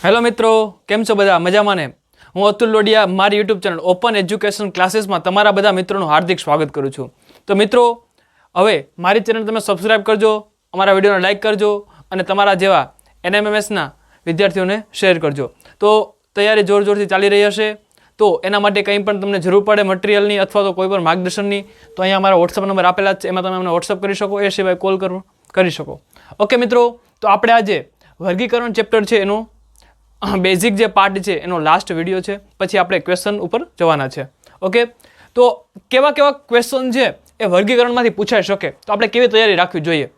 Hello મિત્રો, કેમ છો બધા? મજામાં ને? હું અતુલ લોડિયા મારી યુટ્યુબ ચેનલ ઓપન એજ્યુકેશન ક્લાસીસમાં તમારા બધા મિત્રોનું હાર્દિક સ્વાગત કરું છું. તો મિત્રો, હવે મારી ચેનલ તમે સબસ્ક્રાઇબ કરજો, અમારા વિડીયોને લાઇક કરજો અને તમારા જેવા NMMSના વિદ્યાર્થીઓને શેર કરજો. તો તૈયારી જોરથી ચાલી રહી હશે. તો એના માટે કંઈ પણ તમને જરૂર પડે મટીરિયલની અથવા તો કોઈ પણ માર્ગદર્શનની, તો અહીંયા અમારા વોટ્સઅપ નંબર આપેલા જ છે, એમાં તમે અમને વોટ્સઅપ કરી શકો, એ સિવાય કોલ કરી શકો. ઓકે મિત્રો, તો આપણે આજે વર્ગીકરણ ચેપ્ટર છે એનું બેઝિક જે પાર્ટ છે એનો લાસ્ટ વિડીયો છે, પછી આપણે ક્વેશ્ચન ઉપર જવાના છે. ઓકે, તો કેવા ક્વેશ્ચન છે એ વર્ગીકરણમાંથી પૂછાઈ શકે, તો આપણે કેવી તૈયારી રાખવી જોઈએ?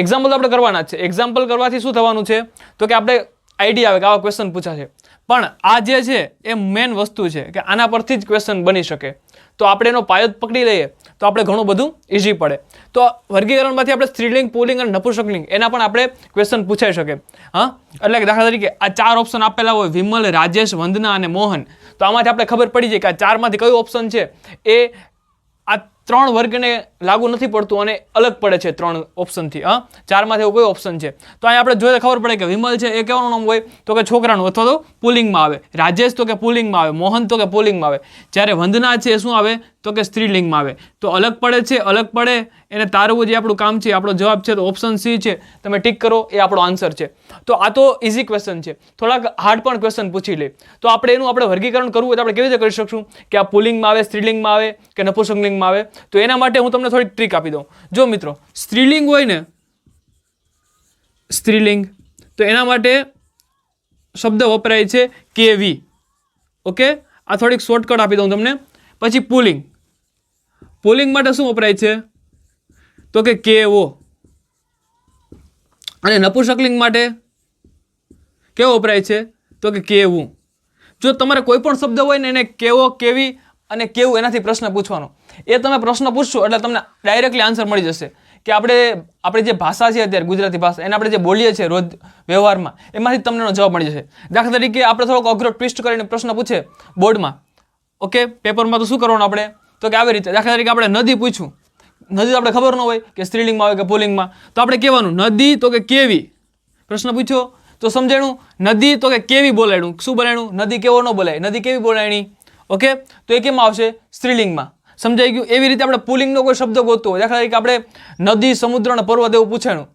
એક્ઝામ્પલ આપણે કરવાના જ છે. એક્ઝામ્પલ કરવાથી શું થવાનું છે, તો કે આપણે આઈડિયા આવે કે આવા ક્વેશ્ચન પૂછાશે, પણ આ જે છે એ મેઇન વસ્તુ છે કે આના પરથી જ ક્વેશ્ચન બની શકે. તો આપણે એનો પાયો પકડી લઈએ તો આપણે ઘણું બધું ઇઝી પડે. તો વર્ગીકરણમાંથી આપણે સ્ત્રીલિંગ, પુલ્લિંગ અને નપુંસકલિંગ એના પણ આપણે ક્વેશ્ચન પૂછાઈ શકે. એટલે કે દાખલા તરીકે આ 4 ઓપ્શન આપેલા હોય, વિમલ, રાજેશ, વંદના અને મોહન, તો આમાંથી આપણે ખબર પડી જાય કે આ 4માંથી કયું ઓપ્શન છે એ આ 3 વર્ગને લાગુ નથી પડતું અને અલગ પડે છે 3 ઓપ્શનથી. 4માંથી એવું કોઈ ઓપ્શન છે તો અહીંયા આપણે જોઈએ ખબર પડે કે વિમલ છે એ કેવાનું નામ હોય, તો કે છોકરાનું અથવા તો પુલ્લિંગમાં આવે. રાજેશ તો કે પુલ્લિંગમાં આવે. મોહન તો કે પુલ્લિંગમાં આવે. જ્યારે વંદના છે એ શું આવે, તો કે સ્ત્રીલિંગમાં આવે. તો અલગ પડે છે, અલગ પડે એને તારવું જે આપણું કામ છે, આપણો જવાબ છે તો ઓપ્શન સી છે. તમે ટીક કરો, એ આપણો આન્સર છે. તો આ તો ઇઝી ક્વેશ્ચન છે. થોડાક હાર્ડ પણ ક્વેશ્ચન પૂછી લે તો આપણે વર્ગીકરણ કરવું હોય તો આપણે કેવી રીતે કરી શકશું કે આ પુલ્લિંગમાં આવે, સ્ત્રીલિંગમાં આવે કે નપુંસકલિંગમાં આવે? તો એના માટે હું તમને થોડીક ટ્રીક આપી દઉં. જો મિત્રો, સ્ત્રીલિંગ હોય ને, સ્ત્રીલિંગ, તો એના માટે શબ્દ વપરાય છે કેવી. ઓકે, આ થોડીક શોર્ટકટ આપી દઉં તમને. પછી પુલિંગ, પુલિંગ માટે શું વપરાય છે, તો કે કેવો. અને નપુંસકલિંગ માટે કેવો વપરાય છે, તો કે કેવું. જો તમારે કોઈ પણ શબ્દ હોય ને એને કેવો, કેવી અને કેવું એનાથી પ્રશ્ન પૂછવાનો. એ તમે પ્રશ્ન પૂછશો એટલે તમને ડાયરેક્ટલી આન્સર મળી જશે કે આપણે જે ભાષા છે અત્યારે ગુજરાતી ભાષા, એને આપણે જે બોલીએ છીએ રોજ વ્યવહારમાં, એમાંથી તમને એનો જવાબ મળી જશે. દાખલા તરીકે આપણે થોડોક અઘરો ટ્વિસ્ટ કરીને પ્રશ્ન પૂછે બોર્ડમાં, ઓકે, પેપરમાં, તો શું કરવાનું આપણે, તો કે આવી રીતે. દાખલા તરીકે આપણે નદી પૂછ્યું, નદી આપણે ખબર ન હોય કે સ્ત્રીલિંગમાં આવે કે પુલ્લિંગમાં, તો આપણે કહેવાનું નદી તો કે કેવી. પ્રશ્ન પૂછ્યો તો સમજાણું નદી તો કે કેવી બોલાયણું. શું બોલાયણું? નદી કેવો ન બોલાય, નદી કેવી બોલાયણી. ઓકે, તો એ કેમ આવશે? સ્ત્રીલિંગમાં. સમજાઈ ગયું? એવી રીતે આપણે પુલ્લિંગનો કોઈ શબ્દ ગોતવો હોય, દાખલા તરીકે આપણે નદી, સમુદ્ર અને પર્વત એવું પૂછાણું,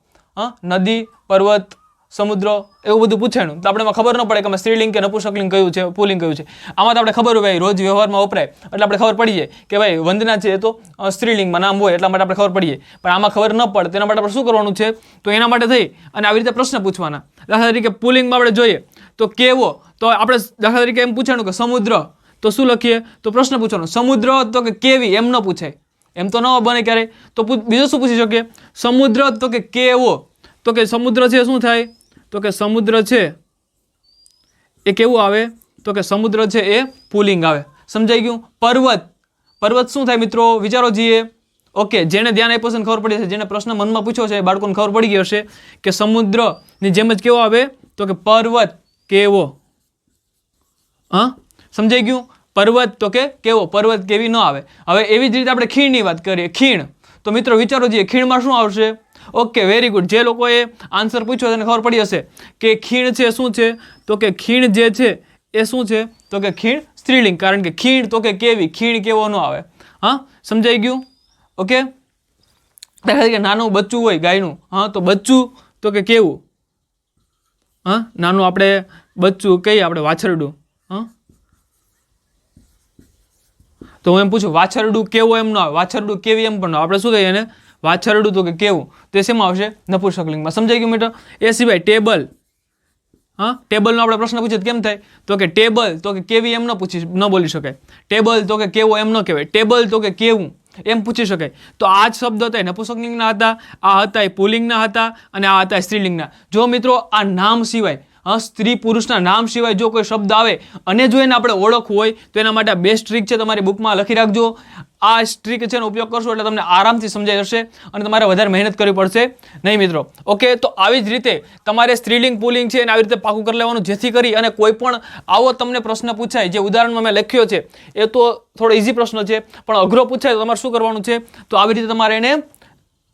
નદી, પર્વત, સમુદ્ર એવું બધું પૂછાણું, તો આપણે ખબર ન પડે કે સ્ત્રીલિંગ કે નપુંસકલિંગ કયું છે, પુલ્લિંગ કયું છે. આમાં તો આપણે ખબર હોય ભાઈ, રોજ વ્યવહારમાં વપરાય એટલે આપણે ખબર પડી જાય કે ભાઈ વંદના છે એ તો સ્ત્રીલિંગમાં નામ હોય, એટલા માટે આપણે ખબર પડી જાય. પણ આમાં ખબર ન પડે તેના માટે આપણે શું કરવાનું છે, તો એના માટે થઈ અને આવી રીતે પ્રશ્ન પૂછવાના. દાખલા તરીકે પુલ્લિંગમાં આપણે જોઈએ તો કેવો, તો આપણે દાખલા તરીકે એમ પૂછાણું કે સમુદ્ર, તો શું લખીએ, તો પ્રશ્ન પૂછવાનો સમુદ્ર તો કે કેવી, એમ ન પૂછાય, એમ તો ન બને ક્યારે. તો બીજું શું પૂછી શકીએ, સમુદ્ર તો કે કેવો, તો કે સમુદ્ર છે શું થાય, તો કે સમુદ્ર છે એ કેવું આવે, તો કે સમુદ્ર છે એ પુલ્લિંગ આવે. સમજાઈ ગયું? પર્વત, પર્વત શું થાય મિત્રો, વિચારો જઈએ. ઓકે, જેને ધ્યાન આપ્યું છે ખબર પડી હશે, જેને પ્રશ્ન મનમાં પૂછ્યો છે બાળકોને ખબર પડી ગઈ હશે કે સમુદ્રની જેમ જ કેવો આવે, તો કે પર્વત કેવો. સમજાઈ ગયું? પર્વત તો કે કેવો, પર્વત કેવી ન આવે. હવે એવી જ રીતે આપણે ખીણની વાત કરીએ. ખીણ, તો મિત્રો વિચારો જઈએ ખીણમાં શું આવશે. Okay, very good. જે લોકોએ આન્સર પૂછ્યો તેને ખબર પડી હશે કે ખીણ છે શું છે, તો કે ખીણ જે છે એ શું છે, તો કે ખીણ સ્ત્રીલિંગ. કારણ કે ખીણ તો કે કેવી, ખીણ કેવો ન આવે. સમજાઈ ગયું? ઓકે, દાખલા તરીકે નાનું બચ્ચું હોય ગાયનું, તો બચ્ચું તો કે કેવું. નાનું આપણે બચ્ચું કહીએ આપણે વાછરડું, તો હું એમ પૂછું વાછરડું કેવો, એમ ન આવે. વાછરડું કેવી એમ પણ ન આવે. આપણે શું કહીએ એને, વાછરડું તો કે કેવું, તો એ શેમાં આવશે, નપુંસકલિંગમાં. સમજાઈ ગયું મિત્રો? એ સિવાય ટેબલ, ટેબલનો આપણે પ્રશ્ન પૂછીએ કેમ થાય, તો કે ટેબલ તો કે કેવી એમ ન બોલી શકાય. ટેબલ તો કે કેવો એમ ન કહેવાય. ટેબલ તો કે કેવું એમ પૂછી શકાય. તો આ જ શબ્દ હતા નપુંસકલિંગના હતા, આ હતા એ પુલ્લિંગના હતા અને આ હતા સ્ત્રીલિંગના. જો મિત્રો આ નામ સિવાય, સ્ત્રી પુરુષના નામ સિવાય જો કોઈ શબ્દ આવે અને જો એને આપણે ઓળખવું હોય તો એના માટે આ બેસ્ટ ટ્રીક છે, તમારી બુકમાં લખી રાખજો. આ ટ્રીક છે એનો ઉપયોગ કરશો એટલે તમને આરામથી સમજાઈ જશે અને તમારે વધારે મહેનત કરવી પડશે નહીં મિત્રો. ઓકે, તો આવી જ રીતે તમારે સ્ત્રીલિંગ, પુલ્લિંગ છે એને આવી રીતે પાકું કરી લેવાનું, જેથી કરી અને કોઈ પણ આવો તમને પ્રશ્ન પૂછાય, જે ઉદાહરણમાં મેં લખ્યો છે એ તો થોડો ઇઝી પ્રશ્ન છે, પણ અઘરો પૂછાય તો તમારે શું કરવાનું છે, તો આવી રીતે તમારે એને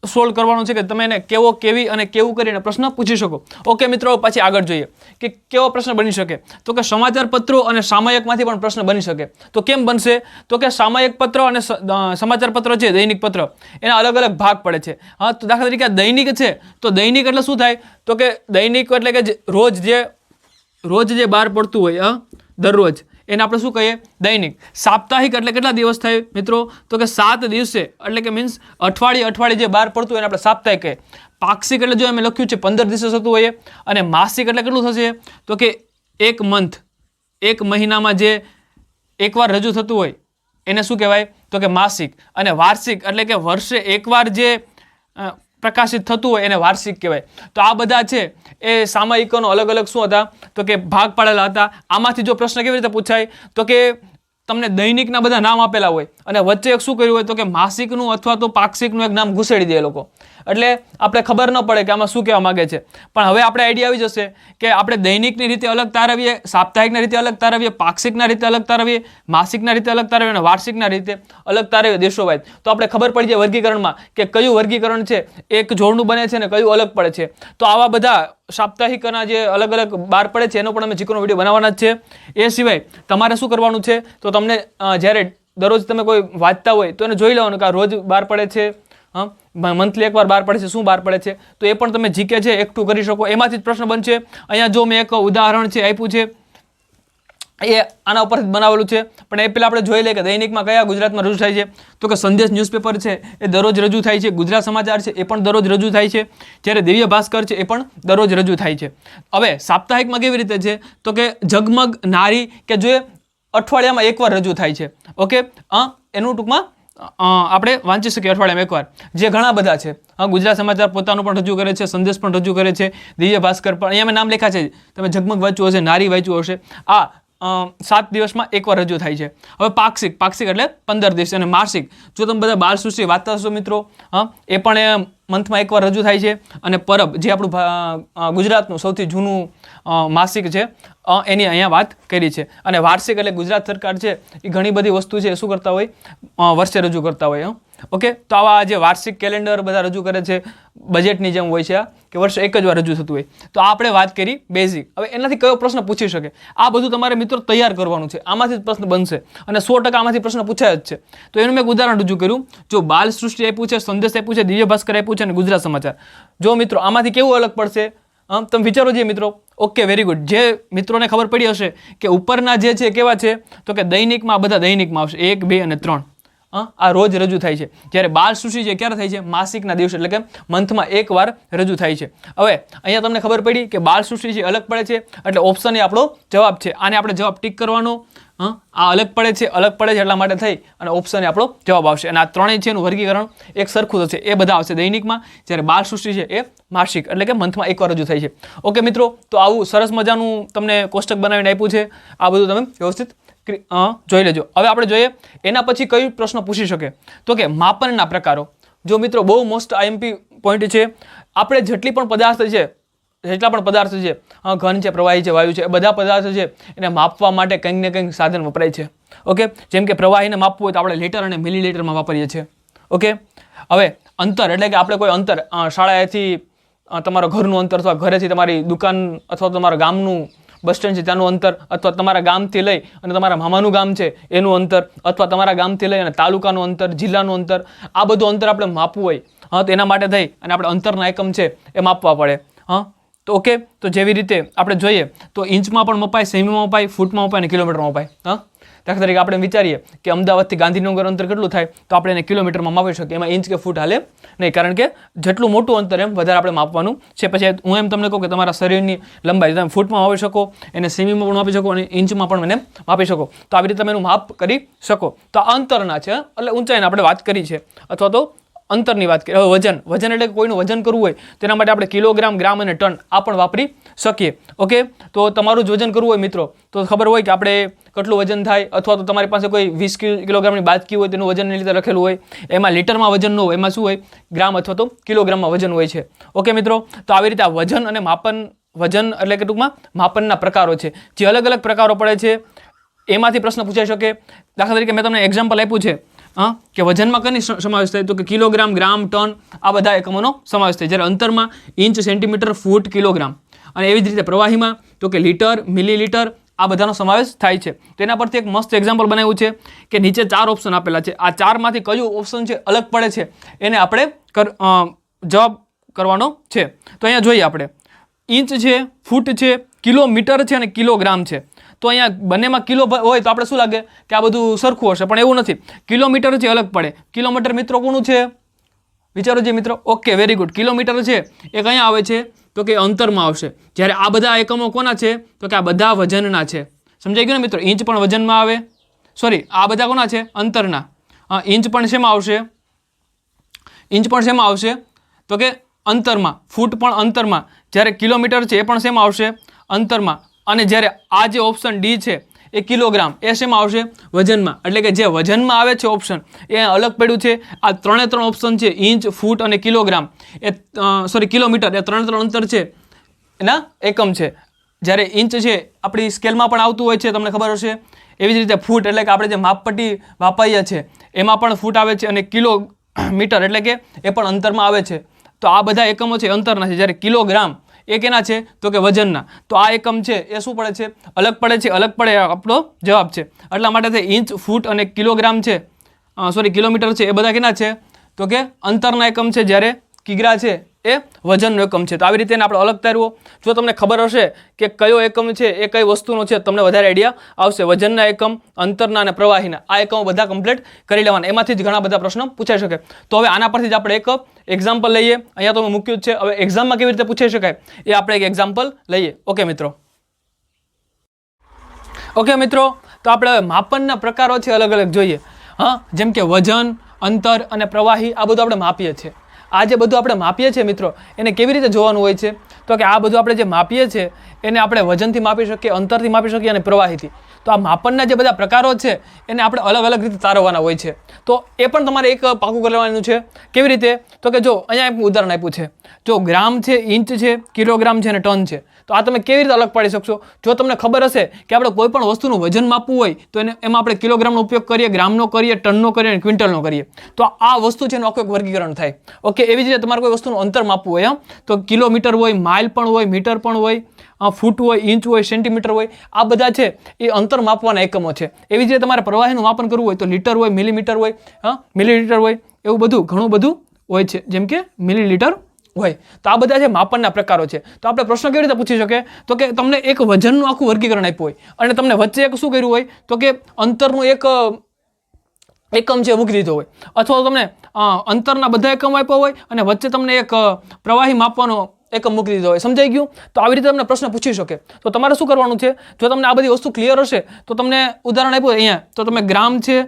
સોલ્વ કરવાનું છે કે તમે એને કેવો કેવી અને કેવું કરીને પ્રશ્ન પૂછી શકો. ઓકે મિત્રો, પછી આગળ જોઈએ કે કેવો પ્રશ્ન બની શકે. તો કે સમાચાર પત્રો અને સામયિકમાંથી પણ પ્રશ્ન બની શકે. તો કેમ બનશે? તો કે સામયિક પત્ર અને સમાચાર પત્ર છે, દૈનિક પત્ર, એના અલગ અલગ ભાગ પડે છે. હા, તો દાખલા તરીકે દૈનિક છે, તો દૈનિક એટલે શું થાય? તો કે દૈનિક એટલે કે રોજ જે બહાર પડતું હોય, દરરોજ, એને આપણે શું કહીએ? દૈનિક. સાપ્તાહિક એટલે કેટલા દિવસ થાય મિત્રો? તો કે 7 દિવસે, એટલે કે મીન્સ અઠવાડિયે જે બહાર પડતું હોય એને આપણે સાપ્તાહિક કહીએ. પાક્ષિક એટલે જો અમે લખ્યું છે 15 દિવસે થતું હોય. અને માસિક એટલે કેટલું થશે? તો કે એક મહિનામાં જે એકવાર રજૂ થતું હોય એને શું કહેવાય? તો કે માસિક. અને વાર્ષિક એટલે કે વર્ષે એકવાર જે પ્રકાશિત થતું હોય એને વાર્ષિક કહેવાય. તો આ બધા છે એ સામયિકોનો અલગ અલગ શું હતા? તો કે ભાગ પાડેલા હતા. આમાંથી જો પ્રશ્ન કેવી રીતે પૂછાય? તો કે તમને દૈનિકના બધા નામ આપેલા હોય અને વચ્ચે એક શું કર્યું હોય? તો કે માસિકનું અથવા તો પાક્ષિકનું એક નામ ઘુસેડી દે એ લોકો. એટલે આપણે ખબર ન પડે કે આમાં શું કહેવા માંગે છે. પણ હવે આપણે આઈડિયા આવી જશે કે આપણે દૈનિકની રીતે અલગ તારવીએ, સાપ્તાહિકના રીતે અલગ તારવીએ, પાક્ષિકના રીતે અલગ તારવીએ, માસિકના રીતે અલગ તારવીએ અને વાર્ષિકના રીતે અલગ તારવીએ દેશોવાઇઝ. તો આપણે ખબર પડી જાય વર્ગીકરણમાં કે કયું વર્ગીકરણ છે એક જોડનું બને છે અને કયું અલગ પડે છે. તો આવા બધા સાપ્તાહિકના જે અલગ અલગ બહાર પડે છે એનો પણ અમે જીકોનો વિડીયો બનાવવાના જ છે. એ સિવાય તમારે શું કરવાનું છે? તો તમને જ્યારે દરરોજ તમે કોઈ વાંચતા હોય તો એને જોઈ લેવાનું કે આ રોજ બહાર પડે છે, મંથલી એકવાર બહાર પડે છે, શું બહાર પડે છે. તો એ પણ તમે જીકે છે એકઠું કરી શકો. એમાંથી જ પ્રશ્ન બનશે. અહીંયા જો મેં એક ઉદાહરણ છે આપ્યું છે, એ આના ઉપરથી બનાવેલું છે. પણ એ પહેલાં આપણે જોઈ લઈએ કે દૈનિકમાં કયા ગુજરાતમાં રજૂ થાય છે. તો કે સંદેશ ન્યૂઝપેપર છે એ દરરોજ રજૂ થાય છે. ગુજરાત સમાચાર છે એ પણ દરરોજ રજૂ થાય છે. જ્યારે દિવ્ય ભાસ્કર છે એ પણ દરરોજ રજૂ થાય છે. હવે સાપ્તાહિકમાં કેવી રીતે છે? તો કે ઝગમગ, નારી, કે જે અઠવાડિયામાં એકવાર રજૂ થાય છે. ઓકે, એનું ટૂંકમાં આપણે વાંચી શકીએ અઠવાડિયામાં એકવાર, જે ઘણા બધા છે. ગુજરાત સમાચાર પોતાનું પણ રજૂ કરે છે, સંદેશ પણ રજૂ કરે છે, દિવ્ય ભાસ્કર પણ. અહીંયા મેં નામ લખ્યા છે, તમે ઝગમગ વાંચ્યું હશે, નારી વાંચ્યું હશે. 7 દિવસમાં એકવાર રજૂ થાય છે. હવે પાક્ષિક એટલે 15 દિવસ. અને માસિક, જો તમે બધા બાળસૃષ્ટિ વાંચતા હશો મિત્રો, એ પણ મંથમાં એકવાર રજૂ થાય છે. અને પરબ, જે આપણું ગુજરાતનું સૌથી જૂનું માસિક છે, એની અહીંયા વાત કરી છે. અને વાર્ષિક એટલે ગુજરાત સરકાર છે એ ઘણી બધી વસ્તુ છે એ શું કરતા હોય? વર્ષે રજૂ કરતા હોય. ઓકે, તો આવા જે વાર્ષિક કેલેન્ડર બધા રજૂ કરે છે, બજેટની જેમ હોય છે કે વર્ષે એક જ વાર રજૂ થતું હોય. તો આપણે વાત કરી બેઝિક. હવે એનાથી કયો પ્રશ્ન પૂછી શકે? આ બધું તમારે મિત્રો તૈયાર કરવાનું છે. આમાંથી જ પ્રશ્ન બનશે અને 100% આમાંથી પ્રશ્ન પૂછાય જ છે. તો એનું મેં એક ઉદાહરણ રજૂ કર્યું. જો બાલ સૃષ્ટિ આપ્યું છે, સંદેશ આપ્યું છે, દિવ્ય ભાસ્કર આપ્યું છે અને ગુજરાત સમાચાર. જો મિત્રો આમાંથી કેવું અલગ પડશે? તમે વિચારો જે મિત્રો. Okay, very good. જે મિત્રોને ખબર પડી હશે કે ઉપરના જે છે કેવા છે, તો કે દૈનિકમાં બધા દૈનિકમાં આવશે 1, 2 અને 3. આ રોજ રજૂ થાય છે. જ્યારે બાળ સૃષ્ટિ છે ક્યારે થાય છે? માસિકના દિવસે, એટલે કે મંથમાં એકવાર રજૂ થાય છે. હવે અહીંયા તમને ખબર પડી કે બાળ સૃષ્ટિ છે અલગ પડે છે, એટલે ઓપ્શન એ આપણો જવાબ છે. આને આપણે જવાબ ટીક કરવાનો. આ અલગ પડે છે એટલા માટે થઈ અને ઓપ્શન એ આપણો જવાબ આવશે. અને આ ત્રણેય છે એનું વર્ગીકરણ એક સરખું થશે. એ બધા આવશે દૈનિકમાં, જ્યારે બાળ સૃષ્ટિ છે એ માસિક, એટલે કે મંથમાં એકવાર રજૂ થાય છે. ઓકે મિત્રો, તો આવું સરસ મજાનું તમને કોષ્ટક બનાવીને આપ્યું છે. આ બધું તમે વ્યવસ્થિત જોઈ લેજો. હવે આપણે જોઈએ એના પછી કઈ પ્રશ્ન પૂછી શકે? તો કે માપનના પ્રકારો. જો મિત્રો બહુ મોસ્ટ આઈએમપી પોઈન્ટ છે. આપણે જેટલા પણ પદાર્થ છે, ઘન છે, પ્રવાહી છે, વાયુ છે, એ બધા પદાર્થ છે એને માપવા માટે કંઈક ને કંઈક સાધન વપરાય છે. ઓકે, જેમ કે પ્રવાહીને માપવું હોય તો આપણે લીટર અને મિલીલીટરમાં વાપરીએ છીએ. ઓકે, હવે અંતર એટલે કે આપણે કોઈ અંતર, શાળાએથી તમારા ઘરનું અંતર, અથવા ઘરેથી તમારી દુકાન અથવા તમારા ગામનું બસ સ્ટેન્ડ છે ત્યાંનું અંતર, અથવા તમારા ગામથી લઈ અને તમારા મામાનું ગામ છે એનું અંતર, અથવા તમારા ગામથી લઈ અને તાલુકાનું અંતર, જિલ્લાનું અંતર, આ બધું અંતર આપણે માપવું હોય, તો એના માટે થઈ અને આપણે અંતરના એકમ છે એ માપવા પડે. તો ઓકે, તો જેવી રીતે આપણે જોઈએ તો ઇંચમાં પણ મપાય, સેમીમાં મપાય, ફૂટમાં મપાય અને કિલોમીટરમાં મપાય. દાખલા તરીકે આપણે વિચારીએ કે અમદાવાદથી ગાંધીનગર અંતર કેટલું થાય, તો આપણે એને કિલોમીટરમાં માપી શકીએ. એમાં ઇંચ કે ફૂટ હાલે નહીં, કારણ કે જેટલું મોટું અંતર એમ વધારે આપણે માપવાનું છે. પછી હું એમ તમને કહું કે તમારા શરીરની લંબાઈ તમે ફૂટમાં માપી શકો, એને સેમીમાં પણ માપી શકો અને ઇંચમાં પણ એને માપી શકો. તો આવી રીતે તમે એનું માપ કરી શકો. તો આ અંતરના છે, એટલે ઊંચાઈને આપણે વાત કરી છે. અથવા તો અંતરની વાત કરીએ. હવે વજન એટલે કોઈનું વજન કરવું હોય તેના માટે આપણે કિલોગ્રામ, ગ્રામ અને ટન આ પણ વાપરી શકીએ. ઓકે, તો તમારું જ વજન કરવું હોય મિત્રો તો ખબર હોય કે આપણે કેટલું વજન થાય, અથવા તો તમારી પાસે કોઈ 20 કિલોગ્રામની બાદકી હોય તેનું વજનની રીતે લખેલું હોય. એમાં લીટરમાં વજન ન હોય, એમાં શું હોય? ગ્રામ અથવા તો કિલોગ્રામમાં વજન હોય છે. ઓકે મિત્રો, તો આવી રીતે આ વજન અને માપન, વજન એટલે કે ટૂંકમાં માપનના પ્રકારો છે, જે અલગ અલગ પ્રકારો પડે છે. એમાંથી પ્રશ્ન પૂછાઈ શકે. દાખલા તરીકે મેં તમને એક્ઝામ્પલ આપ્યું છે હા, કે વજનમાં કની સમાવેશ થાય? તો કે કિલોગ્રામ, ગ્રામ, ટન આ બધા એકમોનો સમાવેશ થાય. જ્યારે અંતરમાં ઇંચ, સેન્ટીમીટર, ફૂટ, કિલોગ્રામ. અને એવી જ રીતે પ્રવાહીમાં તો કે લીટર, મિલીલીટર આ બધાનો સમાવેશ થાય છે. તો એના પરથી એક મસ્ત એક્ઝામ્પલ બનાવ્યું છે કે નીચે 4 ઓપ્શન આપેલા છે. આ 4માંથી કયું ઓપ્શન છે અલગ પડે છે એને આપણે જવાબ કરવાનો છે. તો અહીંયા જોઈએ આપણે ઇંચ છે, ફૂટ છે, કિલોમીટર છે અને કિલોગ્રામ છે. તો અહીંયા બંનેમાં કિલો હોય તો આપણે શું લાગે કે આ બધું સરખું હશે, પણ એવું નથી. કિલોમીટર છે અલગ પડે. કિલોમીટર મિત્રો કોનું છે? વિચારો જે મિત્રો. Okay, very good. કિલોમીટર છે એ કયા આવે છે? તો કે અંતરમાં આવશે. જ્યારે આ બધા એકમો કોના છે? તો કે આ બધા વજનના છે. સમજાઈ ગયું ને મિત્રો? ઇંચ પણ વજનમાં આવે. સોરી, આ બધા કોના છે? અંતરના. ઇંચ પણ શેમાં આવશે? ઇંચ પણ શેમાં આવશે? તો કે અંતરમાં. ફૂટ પણ અંતરમાં. જ્યારે કિલોમીટર છે એ પણ શેમાં આવશે? અંતરમાં. અને જ્યારે આ જે ઓપ્શન ડી છે એ કિલોગ્રામ, એ શેમાં આવશે? વજનમાં. એટલે કે જે વજનમાં આવે છે ઓપ્શન એ અલગ પડ્યું છે. આ 3 ઓપ્શન છે, ઇંચ, ફૂટ અને કિલોગ્રામ, એ કિલોમીટર, એ 3 અંતર છે એના એકમ છે. જ્યારે ઇંચ છે આપણી સ્કેલમાં પણ આવતું હોય છે, તમને ખબર હશે. એવી જ રીતે ફૂટ એટલે કે આપણે જે માપપટ્ટી વાપરીએ છીએ એમાં પણ ફૂટ આવે છે. અને કિલોમીટર એટલે કે એ પણ અંતરમાં આવે છે. તો આ બધા એકમો છે અંતરના છે. જ્યારે કિલોગ્રામ એ કેના છે? તો કે વજનના. તો આ એકમ છે એ શું પડે છે? અલગ પડે છે. અલગ પડે આપણો જવાબ છે. એટલા માટે ઇંચ, ફૂટ અને કિલોગ્રામ છે, કિલોમીટર છે, એ બધા કેના છે? તો કે અંતરના એકમ છે. જ્યારે કિગ્રા છે એ વજનનો એકમ છે. તો આવી રીતે આપણે અલગ તારવો. જો તમને ખબર હશે કે કયો એકમ છે એ કઈ વસ્તુનો છે, તમને વધારે આઈડિયા આવશે. વજનના એકમ, અંતરના અને પ્રવાહીના આ એકમો બધા કમ્પ્લીટ કરી લેવાના. એમાંથી જ ઘણા બધા પ્રશ્નો પૂછાઈ શકે. તો હવે આના પરથી જ આપણે એક એક્ઝામ્પલ લઈએ. અહીંયા તો મેં મૂક્યું જ છે. હવે એક્ઝામમાં કેવી રીતે પૂછાઈ શકાય એ આપણે એક એક્ઝામ્પલ લઈએ. ઓકે મિત્રો. તો આપણે માપનના પ્રકારો છે અલગ અલગ જોઈએ. હા, જેમ કે વજન, અંતર અને પ્રવાહી આ બધું આપણે માપીએ છીએ. આ જે બધું આપણે માપીએ છીએ મિત્રો, એને કેવી રીતે જોવાનું હોય છે? તો કે આ બધું આપણે જે માપીએ છીએ એને આપણે વજનથી માપી શકીએ, અંતરથી માપી શકીએ અને પ્રવાહીથી. તો આ માપનના જે બધા પ્રકારો છે એને આપણે અલગ અલગ રીતે તારવવાના હોય છે. તો એ પણ તમારે એક પાકું કરી લેવાનું છે. કેવી રીતે? તો કે જો અહીંયા એક ઉદાહરણ આપ્યું છે. જો ગ્રામ છે, ઇંચ છે, કિલોગ્રામ છે અને ટન છે. તો આ તમે કેવી રીતે અલગ પાડી શકશો? જો તમને ખબર હશે કે આપણે કોઈ પણ વસ્તુનું વજન માપવું હોય તો એમાં આપણે કિલોગ્રામનો ઉપયોગ કરીએ, ગ્રામનો કરીએ, ટનનો કરીએ અને ક્વિન્ટલનો કરીએ. તો આ વસ્તુ છે એનું આખું એક વર્ગીકરણ થાય. ઓકે, એવી જ રીતે તમારે કોઈ વસ્તુનું અંતર માપવું હોય તો કિલોમીટર હોય, માઇલ પણ હોય, મીટર પણ હોય, ફૂટ હોય, ઇંચ હોય, સેન્ટીમીટર હોય, આ બધા છે એ અંતર માપવાના એકમો છે. એવી જ રીતે તમારે પ્રવાહીનું માપન કરવું હોય તો લીટર હોય, મિલીમીટર હોય, મિલીલીટર હોય, એવું બધું ઘણું બધું હોય છે, જેમ કે મિલીલીટર હોય. તો આ બધા છે માપનના પ્રકારો છે. તો આપણે પ્રશ્ન કેવી રીતે પૂછી શકે? તો કે તમને એક વજનનું આખું વર્ગીકરણ આપ્યું હોય અને તમને વચ્ચે એક શું કર્યું હોય? તો કે અંતરનું એક એકમ છે મૂકી દીધો હોય, અથવા તમને અંતરના બધા એકમ આપ્યા હોય અને વચ્ચે તમને એક પ્રવાહી માપવાનો એકમ મૂકી દીધો હોય. સમજાઈ ગયું? તો આવી રીતે તમને પ્રશ્ન પૂછી શકે. તો તમારે શું કરવાનું છે? જો તમને આ બધી વસ્તુ ક્લિયર હશે તો તમને ઉદાહરણ આપ્યું અહીંયા, તો તમે ગ્રામ છે,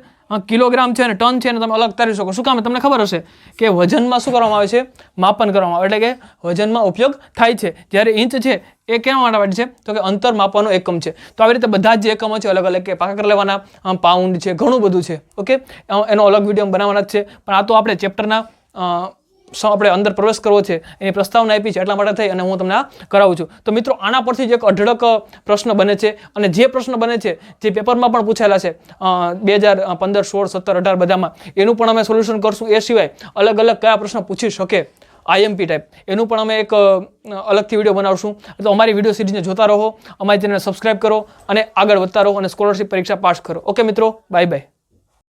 કિલોગ્રામ છે અને ટન છે, અને તમે અલગ તારી શકો. શું કામ? તમને ખબર હશે કે વજનમાં શું કરવામાં આવે છે? માપન કરવામાં આવે, એટલે કે વજનમાં ઉપયોગ થાય છે. જ્યારે ઇંચ છે એ કેવા માટે છે? તો કે અંતર માપવાનો એકમ છે. તો આવી રીતે બધા જ એકમો છે અલગ અલગ કે પાકા કરી લેવાના. પાઉન્ડ છે, ઘણું બધું છે. ઓકે, એનો અલગ વિડીયો બનાવવાના જ છે. પણ આ તો આપણે ચેપ્ટરના આપણે અંદર પ્રવેશ કરવો છે એની પ્રસ્તાવના આપી છે, એટલા માટે થઈ અને હું તમને આ કરાવું છું. તો મિત્રો આના પરથી જ એક અઢળક પ્રશ્ન બને છે. અને જે પ્રશ્ન બને છે જે પેપરમાં પણ પૂછાયેલા છે 2015, 16, 17, 18 બધામાં, એનું પણ અમે સોલ્યુશન કરશું. એ સિવાય અલગ અલગ કયા પ્રશ્ન પૂછી શકે IMP ટાઈપ, એનું પણ અમે એક અલગથી વિડીયો બનાવશું. તો અમારી વિડીયો સિરીઝને જોતા રહો, અમારી ચેનલને સબસ્ક્રાઈબ કરો અને આગળ વધતા રહો અને સ્કોલરશિપ પરીક્ષા પાસ કરો. ઓકે મિત્રો, બાય બાય.